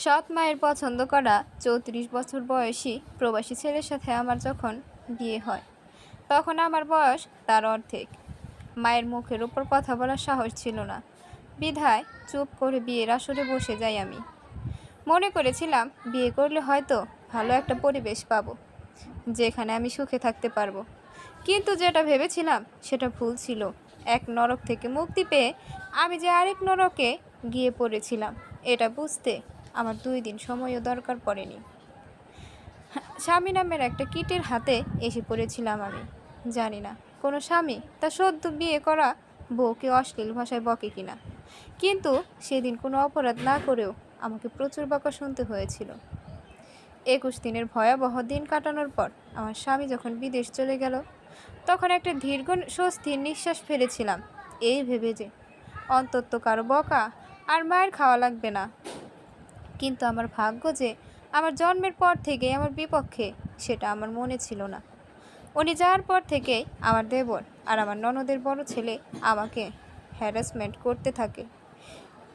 সৎ মায়ের পছন্দ করা ৩৪ বছর বয়সী প্রবাসী ছেলের সাথে আমার যখন বিয়ে হয়, তখন আমার বয়স তার অর্ধেক। মায়ের মুখের উপর কথা বলার সাহস ছিল না, বিধায় চুপ করে বিয়ের আসরে বসে যাই আমি। মনে করেছিলাম বিয়ে করলে হয়তো ভালো একটা পরিবেশ পাবো, যেখানে আমি সুখে থাকতে পারবো। কিন্তু যেটা ভেবেছিলাম সেটা ভুল ছিল। এক নরক থেকে মুক্তি পেয়ে আমি যে আরেক নরকে গিয়ে পড়েছিলাম, এটা বুঝতে আমার 2 দিন সময়ও দরকার পড়েনি। স্বামী নামের একটা কীটের হাতে এসে পড়েছিলাম আমি। জানি না কোনো স্বামী তার সদ্য বিয়ে করা বউকে অশ্লীল ভাষায় বকে কিনা, কিন্তু সেদিন কোনো অপরাধ না করেও আমাকে প্রচুর বকা শুনতে হয়েছিল। 21 দিনের ভয়াবহ দিন কাটানোর পর আমার স্বামী যখন বিদেশ চলে গেল, তখন একটা দীর্ঘ স্বস্তির নিঃশ্বাস ফেলেছিলাম, এই ভেবে যে অন্তত কারো বকা আর মায়ের খাওয়া লাগবে না। কিন্তু আমার ভাগ্য যে আমার জন্মের পর থেকেই আমার বিপক্ষে, সেটা আমার মনে ছিল না। উনি যাওয়ার পর থেকেই আমার দেবর আর আমার ননদের বড় ছেলে আমাকে হ্যারাসমেন্ট করতে থাকে।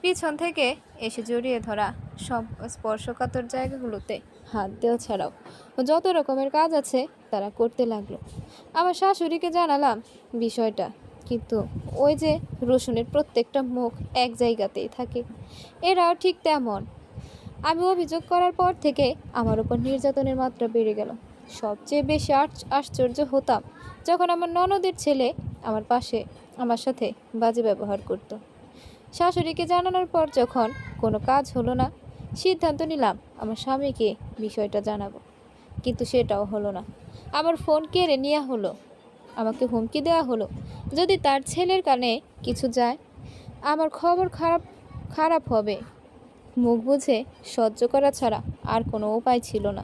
পিছন থেকে এসে জড়িয়ে ধরা, সব স্পর্শকাতর জায়গাগুলোতে হাত দেওয়া ছাড়াও যত রকমের কাজ আছে তারা করতে লাগলো। আমার শাশুড়িকে জানালাম বিষয়টা, কিন্তু ওই যে রসুনের প্রত্যেকটা মুখ এক জায়গাতেই থাকে, এরাও ঠিক তেমন। আমি অভিযোগ করার পর থেকে আমার উপর নির্যাতনের মাত্রা বেড়ে গেল। সবচেয়ে বেশি আশ্চর্য হতাম যখন আমার ননদের ছেলে আমার সাথে বাজে ব্যবহার করত। শাশুড়িকে জানানোর পর যখন কোনো কাজ হলো না, সিদ্ধান্ত নিলাম আমার স্বামীকে বিষয়টা জানাবো, কিন্তু সেটাও হলো না। আমার ফোন কেড়ে নেওয়া হলো, আমাকে হুমকি দেওয়া হলো যদি তার ছেলের কানে কিছু যায় আমার খবর খারাপ হবে। মুখ বুঝে সহ্য করা ছাড়া আর কোনো উপায় ছিল না।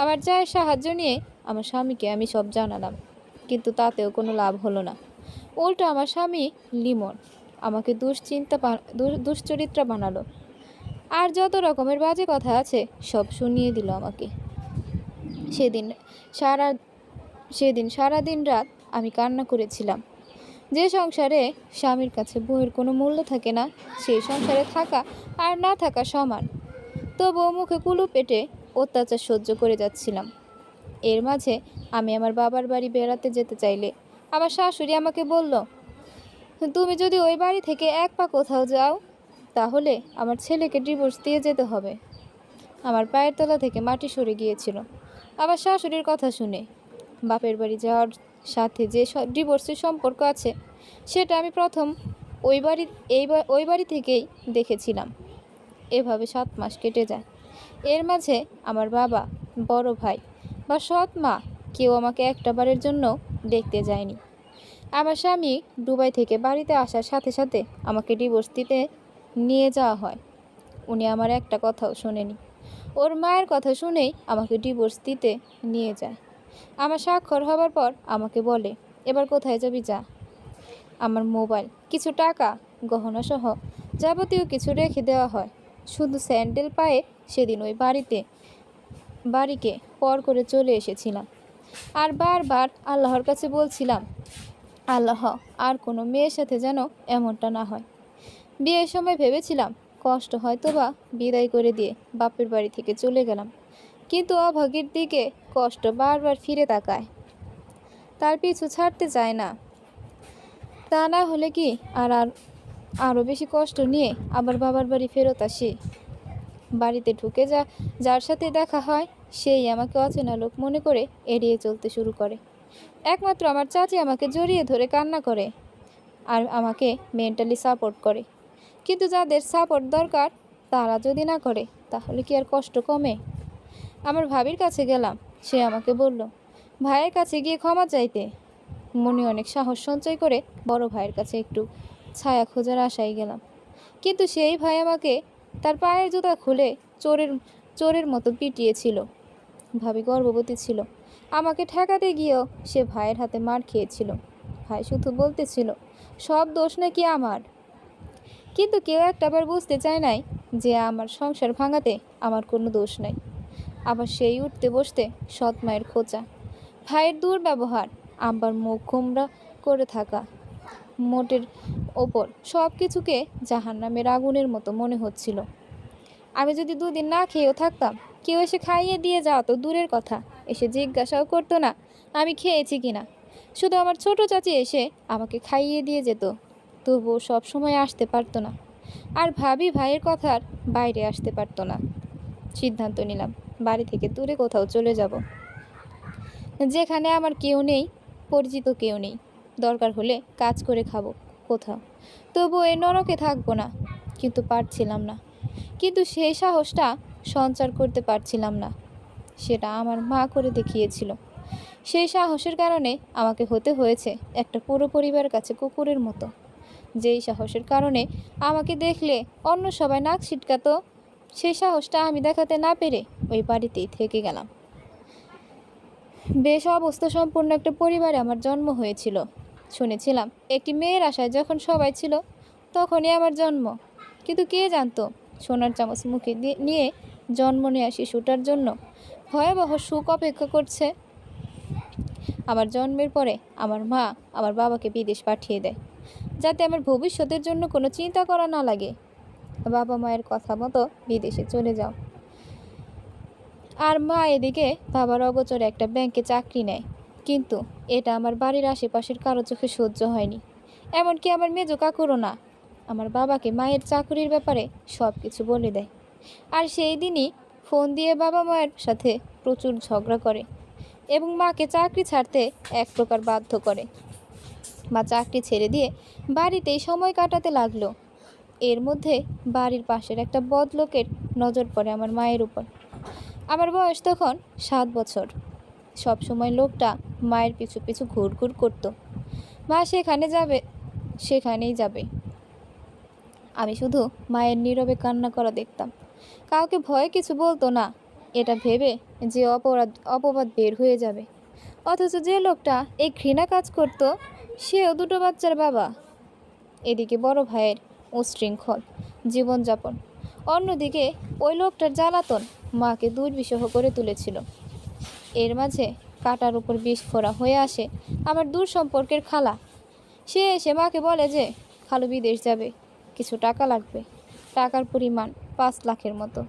আমার জায়ের সাহায্য নিয়ে আমার স্বামীকে আমি সব জানালাম, কিন্তু তাতেও কোনো লাভ হলো না। উল্টো আমার স্বামী লিমন আমাকে দুশ্চরিত্রা বানালো, আর যত রকমের বাজে কথা আছে সব শুনিয়ে দিল আমাকে। সেদিন সারা দিন রাত আমি কান্না করেছিলাম। যে সংসারে স্বামীর কাছে বউয়ের কোনো মূল্য থাকে না, সেই সংসারে থাকা আর না থাকা সমান। তবুও মুখে কুলু পেটে অত্যাচার সহ্য করে যাচ্ছিলাম। এর মাঝে আমি আমার বাবার বাড়ি বেড়াতে যেতে চাইলে আমার শাশুড়ি আমাকে বলল, তুমি যদি ওই বাড়ি থেকে এক পা কোথাও যাও, তাহলে আমার ছেলেকে ডিভোর্স দিয়ে যেতে হবে। আমার পায়ের তলা থেকে মাটি সরে গিয়েছিল আমার শাশুড়ির কথা শুনে। বাপের বাড়ি যাওয়ার সাথে যে ডিভোর্সের সম্পর্ক আছে, সেটা আমি প্রথম ওই বাড়ি থেকেই দেখেছিলাম। এভাবে 7 মাস কেটে যায়। এর মাঝে আমার বাবা, বড় ভাই বা সৎ মা কেউ আমাকে একটা বারের জন্য দেখতে যায়নি। আমার স্বামী দুবাই থেকে বাড়িতে আসার সাথে সাথে আমাকে ডিভোর্স দিতে নিয়ে যাওয়া হয়। উনি আমার একটা কথাও শোনেনি। ওর মায়ের কথা শুনেই আমাকে ডিভোর্স দিতে নিয়ে যায়। আমার স্বাক্ষর হবার পর আমাকে বলে, এবার কোথায় যাবি যা। আমার মোবাইল, কিছু টাকা, গহনাসহ যাবতীয় কিছু রেখে দেওয়া হয়। শুধু স্যান্ডেল পায়ে সেদিন ওই বাড়িকে পর করে চলে এসেছিলাম। আর বারবার আল্লাহর কাছে বলছিলাম, আল্লাহ, আর কোনো মেয়ের সাথে যেন এমনটা না হয়। বিয়ের সময় ভেবেছিলাম কষ্ট হয়তো বা বিদায় করে দিয়ে বাপের বাড়ি থেকে চলে গেলাম, কিন্তু অভাগীর দিকে কষ্ট বারবার ফিরে তাকায়, তার পিছু ছাড়তে চায় না। তা না হলে কি আরও বেশি কষ্ট নিয়ে আবার বাবার বাড়ি ফেরত আসি। বাড়িতে ঢুকে যার সাথে দেখা হয়, সেই আমাকে অচেনা লোক মনে করে এড়িয়ে চলতে শুরু করে। একমাত্র আমার চাচি আমাকে জড়িয়ে ধরে কান্না করে আর আমাকে মেন্টালি সাপোর্ট করে। কিন্তু যাদের সাপোর্ট দরকার তারা যদি না করে, তাহলে কি আর কষ্ট কমে? আমার ভাবির কাছে গেলাম, সে আমাকে বলল ভাইয়ের কাছে গিয়ে ক্ষমা চাইতে। মনে অনেক সাহস সঞ্চয় করে বড় ভাইয়ের কাছে একটু ছায়া খোঁজার আশায় গেলাম, কিন্তু সেই ভাই আমাকে তার পায়ের জুতা খুলে চোরের মতো পিটিয়েছিল। ভাবি গর্ভবতী ছিল, আমাকে ঠেকাতে গিয়েও সে ভাইয়ের হাতে মার খেয়েছিল। ভাই শুধু বলতেছিল সব দোষ নাকি আমার, কিন্তু কেউ একটাবার বুঝতে চায় নাই যে আমার সংসার ভাঙাতে আমার কোনো দোষ নাই। আবার সেই উঠতে বসতে সৎ মায়ের খোঁচা, ভাইয়ের দুর্ব্যবহার, আব্বার মুখ গোমড়া করে থাকা, মোটের ওপর সব কিছুকে জাহান্নামের আগুনের মতো মনে হচ্ছিল। আমি যদি দুদিন না খেয়েও থাকতাম, কেউ এসে খাইয়ে দিয়ে যাওয়া তো দূরের কথা, এসে জিজ্ঞাসাও করতো না আমি খেয়েছি কিনা। শুধু আমার ছোট চাচি এসে আমাকে খাইয়ে দিয়ে যেত, তবুও সব সময় আসতে পারতো না। আর ভাবি ভাইয়ের কথার বাইরে আসতে পারতো না। সিদ্ধান্ত নিলাম বাড়ি থেকে দূরে কোথাও চলে যাব, যেখানে আমার কেউ নেই, পরিচিত কেউ নেই। দরকার হলে কাজ করে খাবো কোথাও, তবু এই নরকে থাকবো না। কিন্তু পারছিলাম না, কিন্তু সেই সাহসটা সঞ্চার করতে পারছিলাম না। সেটা আমার মা করে দেখিয়েছিল। সেই সাহসের কারণে আমাকে হতে হয়েছে একটা পুরো পরিবারের কাছে কুকুরের মতো। যেই সাহসের কারণে আমাকে দেখলে অন্য সবাই নাক ছিটকাতো, সেই সাহসটা আমি দেখাতে না পেরে ওই বাড়িতেই থেকে গেলাম। বেশ অবস্থা সম্পূর্ণ একটা পরিবারে আমার জন্ম হয়েছিল। শুনেছিলাম একটি মেয়ের আশায় যখন সবাই ছিল তখনই আমার জন্ম। কিন্তু কে জানতো সোনার চামচ মুখে নিয়ে জন্ম নেওয়া শিশুটার জন্য ভয়াবহ সুখ অপেক্ষা করছে। আমার জন্মের পরে আমার মা আমার বাবাকে বিদেশ পাঠিয়ে দেয়, যাতে আমার ভবিষ্যতের জন্য কোনো চিন্তা করা না লাগে। বাবা মায়ের কথা মতো বিদেশে চলে যাও। আর মা এদিকে বাবার অগোচরে একটা ব্যাংকে চাকরি নেয়। কিন্তু এটা আমার বাড়ির আশেপাশের কারো চোখে সহ্য হয়নি, এমনকি আমার মেজো কাকুরও না। আমার বাবাকে মায়ের চাকরির ব্যাপারে সব কিছু বলে দেয়। আর সেই দিনই ফোন দিয়ে বাবা মায়ের সাথে প্রচুর ঝগড়া করে এবং মাকে চাকরি ছাড়তে এক প্রকার বাধ্য করে। মা চাকরি ছেড়ে দিয়ে বাড়িতেই সময় কাটাতে লাগলো। এর মধ্যে বাড়ির পাশের একটা বদলোকের নজর পড়ে আমার মায়ের উপর। আমার বয়স তখন 7 বছর। সব সময় লোকটা মায়ের পিছু পিছু ঘুরঘুর করত। মা সেখানে যাবে, সেখানেই যাবে। আমি শুধু মায়ের নীরবে কান্না করা দেখতাম। কাউকে ভয়ে কিছু বলতো না, এটা ভেবে যে অপবাদ বের হয়ে যাবে। অথচ যে লোকটা এই ঘৃণা কাজ করত সেও দুটো বাচ্চার বাবা। এদিকে বড় ভাইয়ের উচ্ছৃঙ্খল জীবনযাপন, অন্যদিকে ওই লোকটার জ্বালাতন মাকে দুর্বিষহ করে তুলেছিল। এর মাঝে কাটার উপর বিষ ফোড়া হয়ে আসে আমার দূর সম্পর্কের খালা। সে এসে মাকে বলে যে খালু বিদেশ যাবে, কিছু টাকা লাগবে। টাকার পরিমাণ 5 লাখের মতো।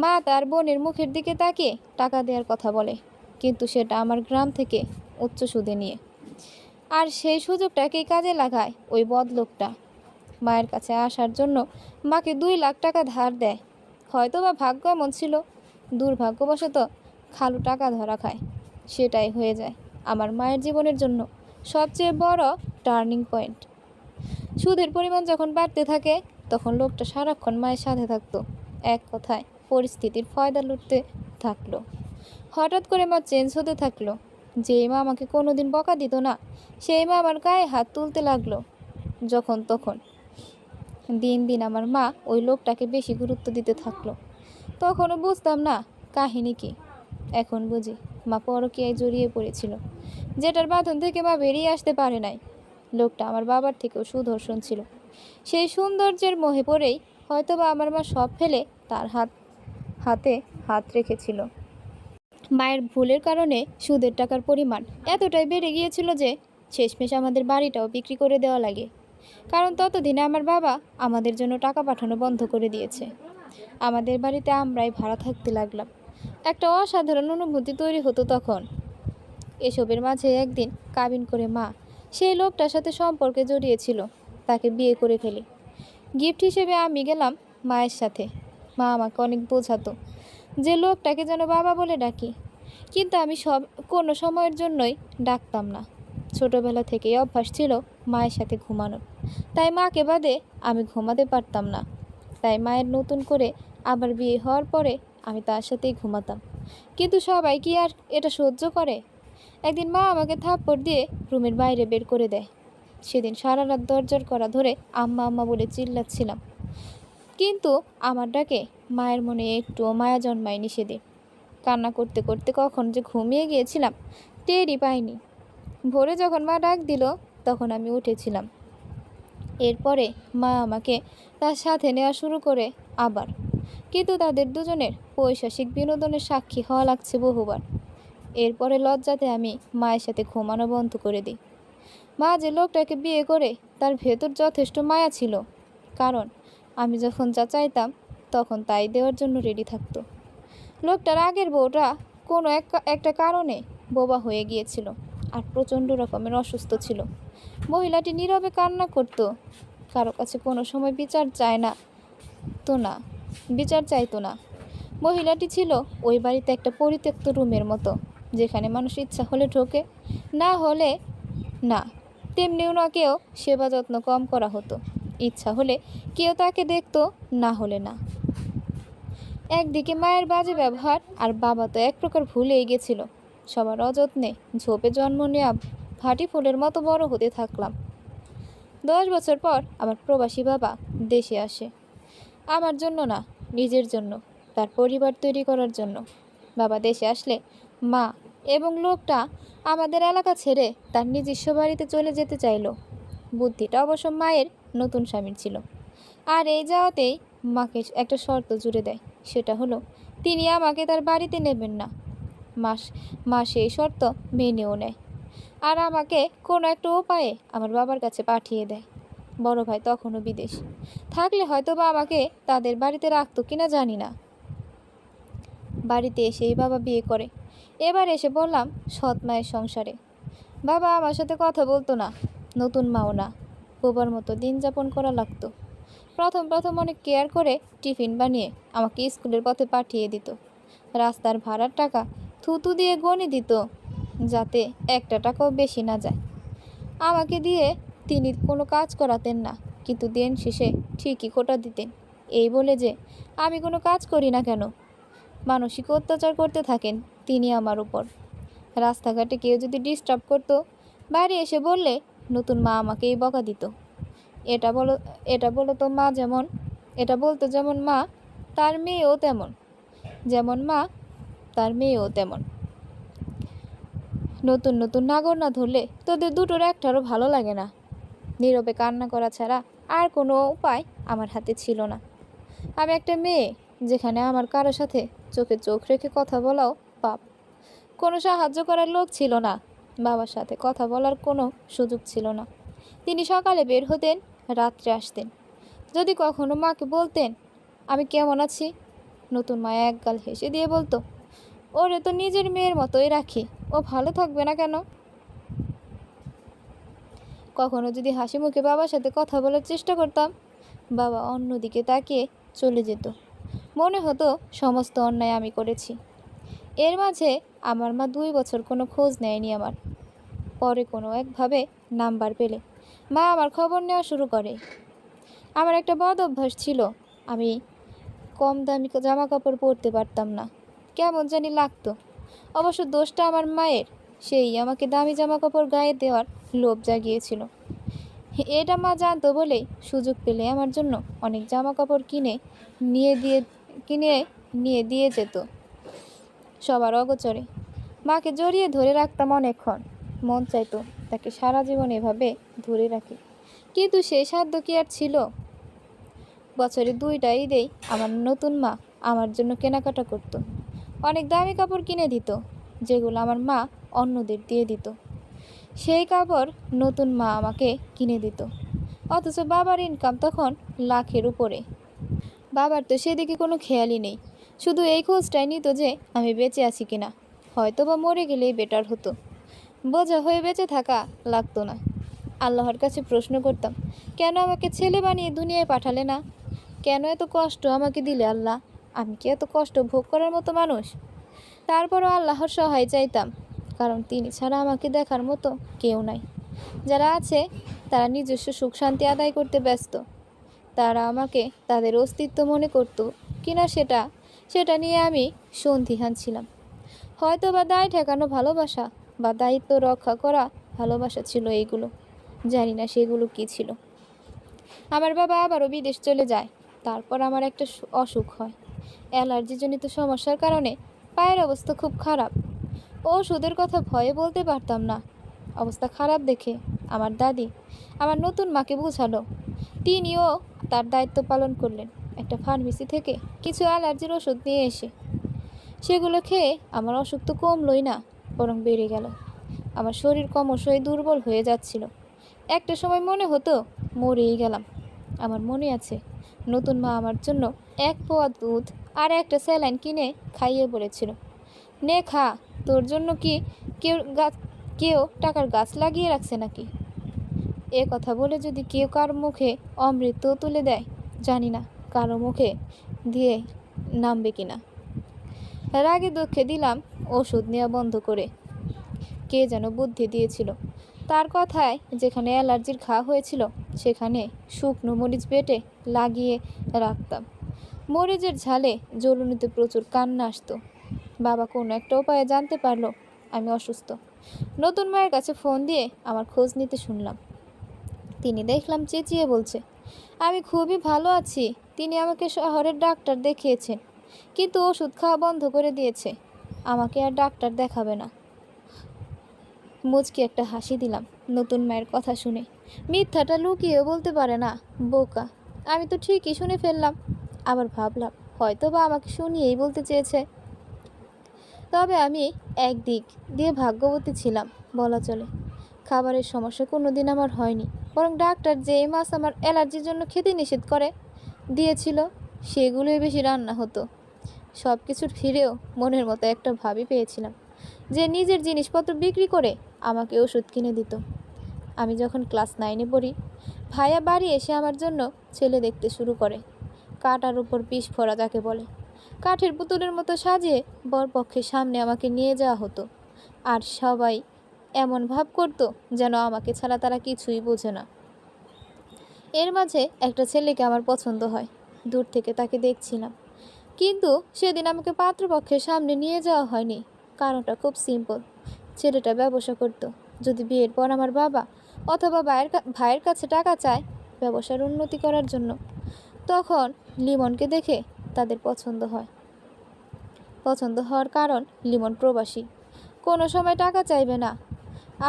মা তার বোনের মুখের দিকে তাকিয়ে টাকা দেওয়ার কথা বলে, কিন্তু সেটা আমার গ্রাম থেকে উচ্চ সুদে নিয়ে। আর সেই সুযোগটাকেই কাজে লাগায় ওই বদলোকটা। মায়ের কাছে আসার জন্য মাকে 2 লাখ টাকা ধার দেয়। হয়তো বা ভাগ্য এমন ছিল, দুর্ভাগ্যবশত খালু টাকা ধরা খায়। সেটাই হয়ে যায় আমার মায়ের জীবনের জন্য সবচেয়ে বড় টার্নিং পয়েন্ট। সুদের পরিমাণ যখন বাড়তে থাকে তখন লোকটা সারাক্ষণ মায়ের সাথে থাকতো। এক কথায় পরিস্থিতির ফয়দা লুটতে থাকলো। হঠাৎ করে মা চেঞ্জ হতে থাকলো। যেই মা আমাকে কোনোদিন বকা দিত না, সেই মা আমার গায়ে হাত তুলতে লাগলো যখন তখন। দিন দিন আমার মা ওই লোকটাকে বেশি গুরুত্ব দিতে থাকলো। তখনও বুঝতাম না কাহিনী কি। এখন বুঝি মা পরকীয়ায় জড়িয়ে পড়েছিল, যেটার বাঁধন থেকে মা বেরিয়ে আসতে পারে নাই। লোকটা আমার বাবার থেকেও সুদর্শন ছিল। সেই সৌন্দর্যের মোহে পড়েই হয়তোবা আমার মা সব ফেলে তার হাতে হাত রেখেছিল। মায়ের ভুলের কারণে সুদের টাকার পরিমাণ এতটাই বেড়ে গিয়েছিল যে শেষমেশ আমাদের বাড়িটাও বিক্রি করে দেওয়া লাগে। কারণ ততদিনে আমার বাবা আমাদের জন্য টাকা পাঠানো বন্ধ করে দিয়েছে। আমাদের বাড়িতে আমরাই ভাড়া থাকতে লাগলাম। একটা অসাধারণ অনুভূতি তৈরি হতো তখন। এসবের মাঝে একদিন কাবিন করে মা সেই লোকটার সাথে সম্পর্কে জড়িয়েছিল, তাকে বিয়ে করে ফেলি। গিফট হিসেবে আমি গেলাম মায়ের সাথে। মা আমাকে অনেক বোঝাতো যে লোকটাকে যেন বাবা বলে ডাকি, কিন্তু আমি কোনো সময়ের জন্যই ডাকতাম না। ছোটবেলা থেকেই অভ্যাস ছিল মায়ের সাথে ঘুমানোর, তাই মাকে বাদে আমি ঘুমাতে পারতাম না। তাই মায়ের নতুন করে আবার বিয়ে হওয়ার পরে আমি তার সাথেই ঘুমাতাম। কিন্তু সবাই কি আর এটা সহ্য করে? একদিন মা আমাকে থাপ্পড় দিয়ে রুমের বাইরে বের করে দেয়। সেদিন সারা রাত দরজার করা ধরে আম্মা আম্মা বলে চিল্লাচ্ছিলাম, কিন্তু আমার ডাকে মায়ের মনে একটুও মায়া জন্মায়নি। সেদিন কান্না করতে করতে কখন যে ঘুমিয়ে গিয়েছিলাম টেরই পাইনি। ভোরে যখন মা ডাক দিল তখন আমি উঠেছিলাম। এরপরে মা আমাকে তার সাথে নেওয়া শুরু করে আবার, কিন্তু তাদের দুজনের পৈশাসিক বিনোদনের সাক্ষী হওয়া লাগছে বহুবার। এরপরে লজ্জাতে আমি মায়ের সাথে ঘুমানো বন্ধ করে দিই। মা যে লোকটাকে বিয়ে করে তার ভেতর যথেষ্ট মায়া ছিল, কারণ আমি যখন যা চাইতাম তখন তাই দেওয়ার জন্য রেডি থাকতো। লোকটার আগের বউটা কোনো একটা কারণে বোবা হয়ে গিয়েছিল আর প্রচণ্ড রকমের অসুস্থ ছিল। মহিলাটি নীরবে কান্না করতো, কারো কাছে কোনো সময় বিচার চাইতো না। মহিলাটি ছিল ওই বাড়িতে একটা পরিত্যক্ত রুমের মতো, যেখানে মানুষ ইচ্ছা হলে ঢোকে, না হলে না। তেমনি ওনাকেও সেবা যত্ন কম করা হতো। ইচ্ছা হলে কেউ তাকে দেখতো, না হলে না। একদিকে মায়ের বাজে ব্যবহার, আর বাবা তো এক প্রকার ভুলেই গেছিল। সবার অযত্নে ঝোপে জন্ম নেওয়া ভাটি ফুলের মতো বড় হতে থাকলাম। 10 বছর পর আমার প্রবাসী বাবা দেশে আসে। আমার জন্য না, নিজের জন্য, তার পরিবার তৈরি করার জন্য। বাবা দেশে আসলে মা এবং লোকটা আমাদের এলাকা ছেড়ে তার নিজস্ব বাড়িতে চলে যেতে চাইল। বুদ্ধিটা অবশ্য মায়ের নতুন স্বামীর ছিল। আর এই যাওয়াতেই মাকে একটা শর্ত জুড়ে দেয়, সেটা হলো তিনি আমাকে তার বাড়িতে নেবেন না। মা সেই শর্ত মেনেও নেয়, আর আমাকে কোনো একটা উপায়ে আমার বাবার কাছে পাঠিয়ে দেয়। বড় ভাই তখনও বিদেশ, থাকলে হয়তো বা আমাকে তাদের বাড়িতে রাখতো কিনা জানি না। বাড়িতে এসেই বাবা বিয়ে করে। এবার এসে বললাম সৎ মায়ের সংসারে। বাবা আমার সাথে কথা বলতো না, নতুন মাও না। বোবার মতো দিন যাপন করা লাগতো। প্রথম অনেক কেয়ার করে টিফিন বানিয়ে আমাকে স্কুলের পথে পাঠিয়ে দিত। রাস্তার ভাড়ার টাকা থুতু দিয়ে গণে দিত, যাতে একটা টাকাও বেশি না যায়। আমাকে দিয়ে তিনি কোনো কাজ করাতেন না, কিন্তু দিন শেষে ঠিকই কোটা দিতেন, এই বলে যে আমি কোনো কাজ করি না কেন। মানসিক অত্যাচার করতে থাকেন তিনি আমার উপর। রাস্তাঘাটে কেউ যদি ডিস্টার্ব করতো, বাড়ি এসে বললে নতুন মা আমাকেই বকা দিত। এটা বলতো যেমন মা তার মেয়েও তেমন, যেমন মা তার মেয়েও তেমন। নতুন নাগর না ধরলে তোদের দুটোর একটারও ভালো লাগে না। নীরবে কান্না করা ছাড়া আর কোনো উপায় আমার হাতে ছিল না। আমি একটা মেয়ে, যেখানে আমার কারো সাথে চোখে চোখ রেখে কথা বলাও পাপ। কোনো সাহায্য করার লোক ছিল না। বাবার সাথে কথা বলার কোনো সুযোগ ছিল না। তিনি সকালে বের হতেন, রাত্রে আসতেন। যদি কখনো মাকে বলতেন আমি কেমন আছি, নতুন মা একগাল হেসে দিয়ে বলতো, ওরে তো নিজের মেয়ের মতোই রাখি, ও ভালো থাকবে না কেন। কখনো যদি হাসি মুখে বাবার সাথে কথা বলার চেষ্টা করতাম, বাবা অন্যদিকে তাকিয়ে চলে যেত। মনে হতো সমস্ত অন্যায় আমি করেছি। এর মাঝে আমার মা 2 বছর কোনো খোঁজ নেয়নি আমার। পরে কোনো একভাবে নাম্বার পেলে মা আমার খবর নেওয়া শুরু করে। আমার একটা বদ অভ্যাস ছিল, আমি কম দামি জামা কাপড় পরতে পারতাম না, কেমন জানি লাগতো। অবশ্য দোষটা আমার মায়ের, সেই আমাকে দামি জামা কাপড় গায়ে দেওয়ার লোভ জাগিয়েছিল। এটা মা জানতো বলেই সুযোগ পেলে আমার জন্য অনেক জামা কাপড় কিনে নিয়ে দিয়ে যেত সবার অগোচরে। মাকে জড়িয়ে ধরে রাখতাম অনেকক্ষণ, মন চাইতো তাকে সারা জীবন এভাবে ধরে রাখি, কিন্তু সেই সাধ্য কি আর ছিল। বছরে 2টা ঈদেই আমার নতুন মা আমার জন্য কেনাকাটা করত। অনেক দামি কাপড় কিনে দিত, যেগুলো আমার মা অন্যদের দিয়ে দিত। সেই কাপড় নতুন মা আমাকে কিনে দিত, অথচ বাবার ইনকাম তখন লাখের উপরে। বাবার তো সেদিকে কোনো খেয়ালই নেই, শুধু এই খোঁজটাই নিত যে আমি বেঁচে আছি কিনা, হয়তো বা মরে গেলেই বেটার হতো। বোঝা হয়ে বেঁচে থাকা লাগতো না। আল্লাহর কাছে প্রশ্ন করতাম, কেন আমাকে ছেলে বানিয়ে দুনিয়ায় পাঠালে না? কেন এত কষ্ট আমাকে দিলে আল্লাহ? আমি কি এত কষ্ট ভোগ করার মতো মানুষ? তারপরও আল্লাহর সহায় চাইতাম, কারণ তিনি ছাড়া আমাকে দেখার মতো কেউ নাই। যারা আছে তারা নিজস্ব সুখ শান্তি আদায় করতে ব্যস্ত। তারা আমাকে তাদের অস্তিত্ব মনে করত কিনা সেটা নিয়ে আমি সন্দিহান ছিলাম। হয়তো বা দায় ঠেকানো ভালোবাসা বা দায়িত্ব রক্ষা করা ভালোবাসা ছিল এইগুলো, জানি না সেগুলো কি ছিল। আমার বাবা আবারও বিদেশ চলে যায়। তারপর আমার একটা অসুখ হয়। অ্যালার্জিজনিত সমস্যার কারণে পায়ের অবস্থা খুব খারাপ। ওষুধের কথা ভয়ে বলতে পারতাম না। অবস্থা খারাপ দেখে আমার দাদি আমার নতুন মাকে বুঝালো। তিনিও তার দায়িত্ব পালন করলেন। একটা ফার্মেসি থেকে কিছু অ্যালার্জির ওষুধ নিয়ে এসে সেগুলো খেয়ে আমার অসুখ তো কমলই না, বরং বেড়ে গেল। আমার শরীর ক্রমশই দুর্বল হয়ে যাচ্ছিল। একটা সময় মনে হতো মরেই গেলাম। আমার মনে আছে নতুন মা আমার জন্য 1 পোয়া দুধ আর একটা স্যালাইন কিনে খাইয়ে বলেছিল, নে খা, তোর জন্য কি কেউ টাকার গাছ লাগিয়ে রাখছে নাকি? এ কথা বলে যদি কেউ কারো মুখে অমৃত তুলে দেয়, জানি না কারো মুখে দিয়ে নামবে কিনা। রাগে দুঃখে দিলাম ওষুধ নেওয়া বন্ধ করে। কে যেন বুদ্ধি দিয়েছিল, তার কথায় যেখানে অ্যালার্জির ঘা হয়েছিল সেখানে শুকনো মরিচ বেটে লাগিয়ে রাখতাম। মরিচের ঝালে জ্বলুনিতে প্রচুর কান্না আসতো। বাবা কোনো একটা উপায়ে জানতে পারলো আমি অসুস্থ। নতুন মায়ের কাছে ফোন দিয়ে আমার খোঁজ নিতে শুনলাম। তিনি দেখলাম চেঁচিয়ে বলছে, আমি খুবই ভালো আছি। তিনি আমাকে শহরের ডাক্তার দেখিয়েছেন, কিন্তু ওষুধ খাওয়া বন্ধ করে দিয়েছে। আমাকে আর ডাক্তার দেখাবে না। মুচকি একটা হাসি দিলাম নতুন মায়ের কথা শুনে। মিথ্যাটা লুকিয়েও বলতে পারে না, বোকা। আমি তো ঠিকই শুনে ফেললাম। আবার ভাবলাম হয়তো বা আমাকে শুনিয়েই বলতে চেয়েছে। তবে আমি একদিক দিয়ে ভাগ্যবতী ছিলাম বলা চলে। খাবারের সমস্যা কোনো দিন আমার হয়নি, বরং ডাক্তার যে মাছ আমার অ্যালার্জির জন্য খেতে নিষেধ করে দিয়েছিল সেগুলোই বেশি রান্না হতো। সব কিছুর ফিরেও মনের মতো একটা ভাবি পেয়েছিলাম, যে নিজের জিনিসপত্র বিক্রি করে আমাকে ওষুধ কিনে দিত। আমি যখন ক্লাস 9-এ পড়ি, ভাইয়া বাড়ি এসে আমার জন্য ছেলে দেখতে শুরু করে। কাটার উপর পিস ফোড়া যাকে বলে, কাঠের পুতুলের মতো সাজিয়ে বরপক্ষের সামনে আমাকে নিয়ে যাওয়া হতো। আর সবাই এমন ভাব করতো যেন আমাকে ছাড়া তারা কিছুই বোঝে না। এর মাঝে একটা ছেলেকে আমার পছন্দ হয়। দূর থেকে তাকে দেখছিলাম, কিন্তু সেদিন আমাকে পাত্রপক্ষের সামনে নিয়ে যাওয়া হয়নি। কারণটা খুব সিম্পল। ছেলেটা ব্যবসা করত। যদি বিয়ের পর আমার বাবা অথবা ভাইয়ের কাছে টাকা চায় ব্যবসার উন্নতি করার জন্য, তখন লিমনকে দেখে তাদের পছন্দ হয়। পছন্দ হওয়ার কারণ লিমন প্রবাসী, কোনো সময় টাকা চাইবে না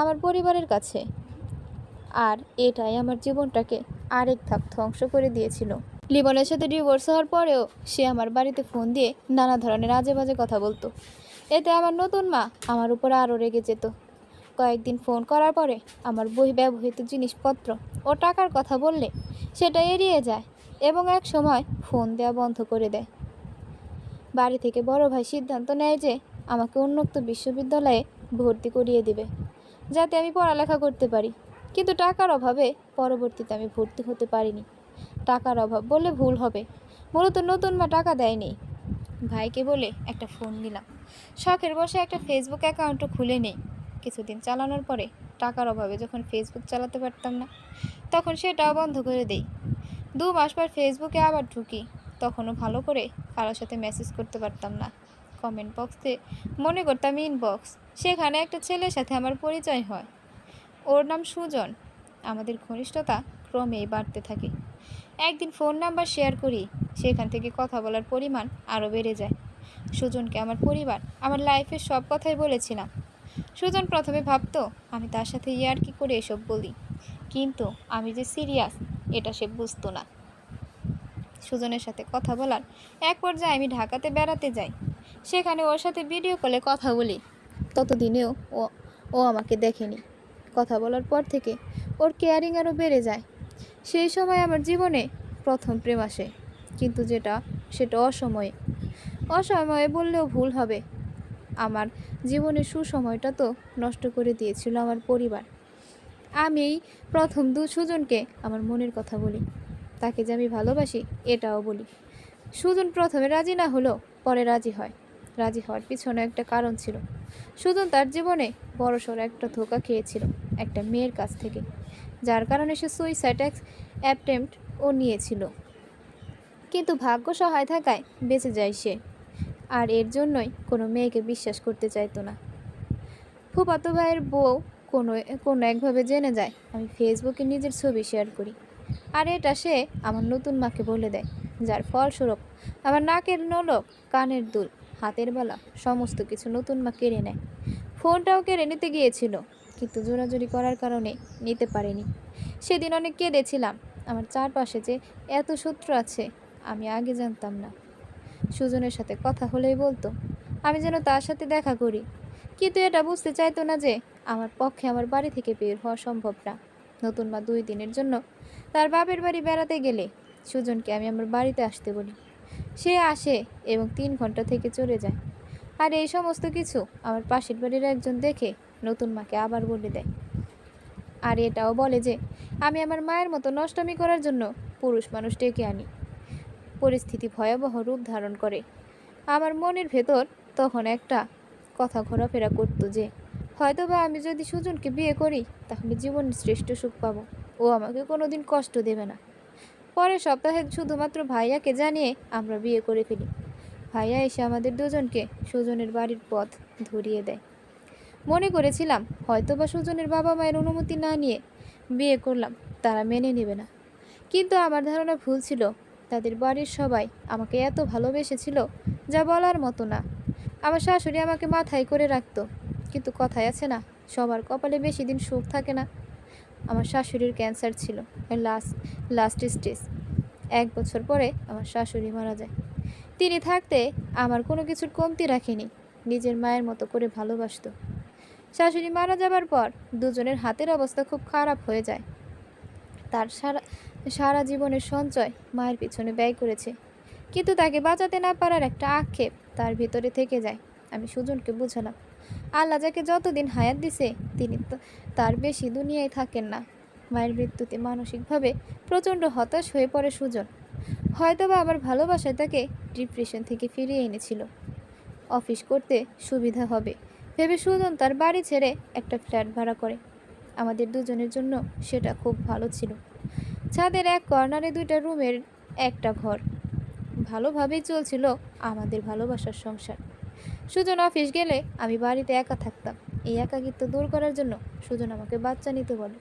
আমার পরিবারের কাছে। আর এটাই আমার জীবনটাকে আরেক ধাপ ধ্বংস করে দিয়েছিল। লিমনের সাথে ডিভোর্স হওয়ার পরেও সে আমার বাড়িতে ফোন দিয়ে নানা ধরনের আজে বাজে কথা বলতো। এতে আমার নতুন মা আমার উপরে আরও রেগে যেত। কয়েকদিন ফোন করার পরে আমার ব্যবহৃত জিনিসপত্র ও টাকার কথা বললে সেটা এড়িয়ে যায় এবং এক সময় ফোন দেওয়া বন্ধ করে দেয়। বাড়ি থেকে বড় ভাই সিদ্ধান্ত নেয় যে আমাকে উন্মুক্ত বিশ্ববিদ্যালয়ে ভর্তি করিয়ে দিবে, যাতে আমি পড়ালেখা করতে পারি। কিন্তু টাকার অভাবে পরবর্তীতে আমি ভর্তি হতে পারিনি। টাকার অভাব বললে ভুল হবে, মূলত নতুন মা টাকা দেয়নি। ভাইকে বলে একটা ফোন নিলাম। শখের বসে একটা ফেসবুক অ্যাকাউন্টও খুলে নেই। কিছুদিন চালানোর পরে টাকার অভাবে যখন ফেসবুক চালাতে পারতাম না, তখন সেটাও বন্ধ করে দেই। 2 মাস পর ফেসবুকে আবার ঢুকি। তখনও ভালো করে কারোর সাথে মেসেজ করতে পারতাম না। কমেন্ট বক্সে মনে করতাম ইনবক্স। সেখানে একটা ছেলের সাথে আমার পরিচয় হয়। ওর নাম সুজন। আমাদের ঘনিষ্ঠতা ক্রমেই বাড়তে থাকে। একদিন ফোন নাম্বার শেয়ার করি, সেখান থেকে কথা বলার পরিমাণ আরও বেড়ে যায়। সুজনকে আমার পরিবার, আমার লাইফের সব কথাই বলেছিলাম। সুজন প্রথমে ভাবতো আমি তার সাথে ইয়ার্কি করে এসব বলি, কিন্তু আমি যে সিরিয়াস এটা সে বুঝতো না। সুজনের সাথে কথা বলার এক পর্যায়ে আমি ঢাকাতে বেড়াতে যাই। সেখানে ওর সাথে ভিডিও কলে কথা বলি। ততদিনেও ও আমাকে দেখেনি। কথা বলার পর থেকে ওর কেয়ারিং আরও বেড়ে যায়। সেই সময় আমার জীবনে প্রথম প্রেম আসে, কিন্তু সেটা অসময়ে বললেও ভুল হবে। আমার জীবনের সুসময়টা তো নষ্ট করে দিয়েছিল আমার পরিবার। আমি প্রথম সুজনকে আমার মনের কথা বলি, তাকে যে আমি ভালোবাসি এটাও বলি। সুজন প্রথমে রাজি না হলেও পরে রাজি হয়। রাজি হওয়ার পিছনে একটা কারণ ছিল। সুজন তার জীবনে বড়সড় একটা ধোঁকা খেয়েছিল একটা মেয়ের কাছ থেকে, যার কারণে সে সুইসাইড অ্যাটেম্প্ট নিয়েছিল। কিন্তু ভাগ্য সহায় থাকায় বেঁচে যায় সে। আর এর জন্যই কোনো মেয়েকে বিশ্বাস করতে চাইতো না। ফুফাতো ভাইয়ের বউ কোনো একভাবে জেনে যায় আমি ফেসবুকে নিজের ছবি শেয়ার করি। আর এটা সে আমার নতুন মাকে বলে দেয়, যার ফলস্বরূপ আমার নাকের নলক, কানের দুল, হাতের বালা সমস্ত কিছু নতুন মা কেড়ে নেয়। ফোনটাও কেড়ে নিতে গিয়েছিল, কিন্তু জোরাজুরি করার কারণে নিতে পারেনি। সেদিন অনেক কেঁদেছিলাম। আমার চারপাশে যে এত শত্রু আছে আমি আগে জানতাম না। সুজনের সাথে কথা হলেই বলতো আমি যেন তার সাথে দেখা করি, কিন্তু এটা বুঝতে চাইতো না যে আমার পক্ষে আমার বাড়ি থেকে বের হওয়া সম্ভব না। নতুন মা 2 দিনের জন্য তার বাপের বাড়ি বেড়াতে গেলে সুজনকে আমি আমার বাড়িতে আসতে বলি। সে আসে এবং 3 ঘন্টা থেকে চলে যায়। আর এই সমস্ত কিছু আমার পাশের বাড়ির একজন দেখে নতুন মাকে আবার বলে দেয়। আর এটাও বলে যে আমি আমার মায়ের মতো নষ্টামি করার জন্য পুরুষ মানুষ ডেকে আনি। পরিস্থিতি ভয়াবহ রূপ ধারণ করে। আমার মনের ভেতর তখন একটা কথা ঘোরাফেরা করতো যে হয়তোবা আমি যদি সুজনকে বিয়ে করি তাহলে জীবনের শ্রেষ্ঠ সুখ পাবো। ও আমাকে কোনোদিন কষ্ট দেবে না। পরের সপ্তাহে শুধুমাত্র ভাইয়াকে জানিয়ে আমরা বিয়ে করে ফেলি। ভাইয়া এসে আমাদের দুজনকে সুজনের বাড়ির পথ ধরিয়ে দেয়। মনে করেছিলাম হয়তোবা সুজনের বাবা মায়ের অনুমতি না নিয়ে বিয়ে করলাম, তারা মেনে নেবে না। কিন্তু আমার ধারণা ভুল ছিল। তাদের বাড়ির সবাই আমাকে এত ভালোবেসেছিল যা বলার মতো না। আমার শাশুড়ি আমাকে মাথায় করে রাখতো, কিন্তু কথায় আছে না, সবার কপালে বেশি দিন সুখ থাকে না। আমার শাশুড়ির ক্যান্সার ছিল, লাস্ট স্টেজ। 1 বছর পরে আমার শাশুড়ি মারা যায়। তিনি থাকতে আমার কোনো কিছুর কমতি রাখেনি, নিজের মায়ের মতো করে ভালোবাসতো। শাশুড়ি মারা যাবার পর দুজনের হাতের অবস্থা খুব খারাপ হয়ে যায়। তার সারা জীবনের সঞ্চয় মায়ের পিছনে ব্যয় করেছে, কিন্তু তাকে বাঁচাতে না পারার একটা আক্ষেপ তার ভিতরে থেকে যায়। আমি সুজনকে বুঝালাম, আল্লাহ যাকে যতদিন হায়াত দিছে তিনি তার বেশি দুনিয়ায় থাকেন না। মায়ের মৃত্যুতে মানসিকভাবে প্রচণ্ড হতাশ হয়ে পড়ে সুজন। হয়তোবা আমার ভালোবাসায় তাকে ডিপ্রেশন থেকে ফিরিয়ে এনেছিল। অফিস করতে সুবিধা হবে ভেবে সুজন তার বাড়ি ছেড়ে একটা ফ্ল্যাট ভাড়া করে। আমাদের দুজনের জন্য সেটা খুব ভালো ছিল। ছাদের এক কর্নারে 2টা রুমের একটা ঘর। ভালোভাবেই চলছিল আমাদের ভালোবাসার সংসার। সুজন অফিস গেলে আমি বাড়িতে একা থাকতাম। এই একাকিত্ব দূর করার জন্য সুজন আমাকে বাচ্চা নিতে বলে।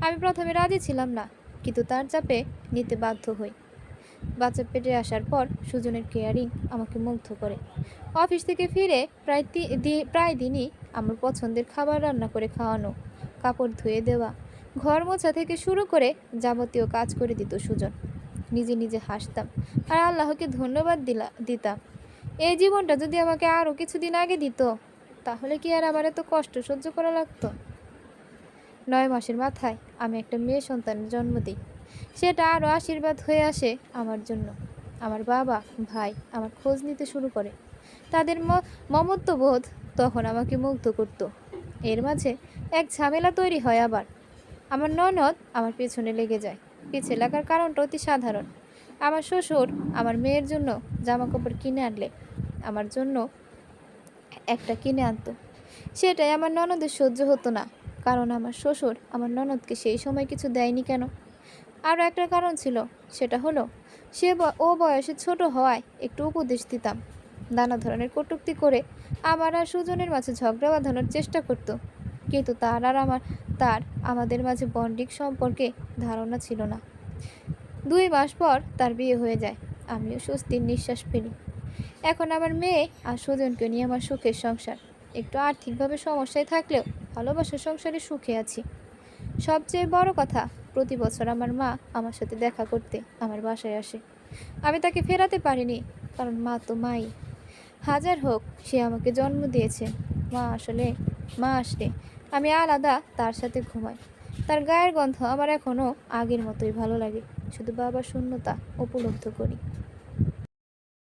আমি প্রথমে রাজি ছিলাম না, কিন্তু তার চাপে নিতে বাধ্য হই। বাচ্চা পেটে আসার পর সুজনের কেয়ারিং আমাকে মুগ্ধ করে। অফিস থেকে ফিরে প্রায় দিনই আমার পছন্দের খাবার রান্না করে খাওয়ানো, কাপড় ধুয়ে দেওয়া, ঘর মোছা থেকে শুরু করে যাবতীয় কাজ করে দিত সুজন। নিজে নিজে হাসতাম আর আল্লাহকে ধন্যবাদ দিতাম। এই জীবনটা যদি আমাকে আরও কিছুদিন আগে দিত তাহলে কি আর আমার এত কষ্ট সহ্য করা লাগতো। 9 মাসের মাথায় আমি একটা মেয়ে সন্তানের জন্ম দিই। সেটা আরও আশীর্বাদ হয়ে আসে আমার জন্য। আমার বাবা ভাই আমার খোঁজ নিতে শুরু করে। তাদের মমত্ববোধ তখন আমাকে মুগ্ধ করত। এর মাঝে এক ঝামেলা তৈরি হয় আবার। আমার ননদ আমার পেছনে লেগে যায়। পিছে লাগার কারণটা অতি সাধারণ। আমার শ্বশুর আমার মেয়ের জন্য জামা কাপড় কিনে আনলে আমার জন্য একটা কিনে আনতো। সেটাই আমার ননদের সহ্য হতো না, কারণ আমার শ্বশুর আমার ননদকে সেই সময় কিছু দেয়নি কেন। আরও একটা কারণ ছিল, সেটা হলো ও বয়সে ছোট হওয়ায় একটু উপদেশ দিতাম। নানা ধরনের কটূক্তি করে আমার আর সুজনের মাঝে ঝগড়া বাঁধানোর চেষ্টা করত, কিন্তু তার আমাদের মাঝে বন্ডিং সম্পর্কে ধারণা ছিল না। 2 মাস পর তার বিয়ে হয়ে যায়। আমিও স্বস্তির নিঃশ্বাস ফেলি। এখন আমার মেয়ে আর সুজনকে নিয়ে আমার সুখের সংসার। একটু আর্থিকভাবে সমস্যায় থাকলেও ভালোবাসার সংসারে সুখে আছি। সবচেয়ে বড় কথা, প্রতি বছর আমার মা আমার সাথে দেখা করতে আমার বাসায় আসে। আমি তাকে ফেরাতে পারিনি, কারণ মা তো মাই। হাজার হোক সে আমাকে জন্ম দিয়েছে। মা আসলে আমি আলাদা তার সাথে ঘুমাই। তার গায়ের গন্ধ আমার এখনও আগের মতোই ভালো লাগে। শুধু বাবার শূন্যতা উপলব্ধ করি।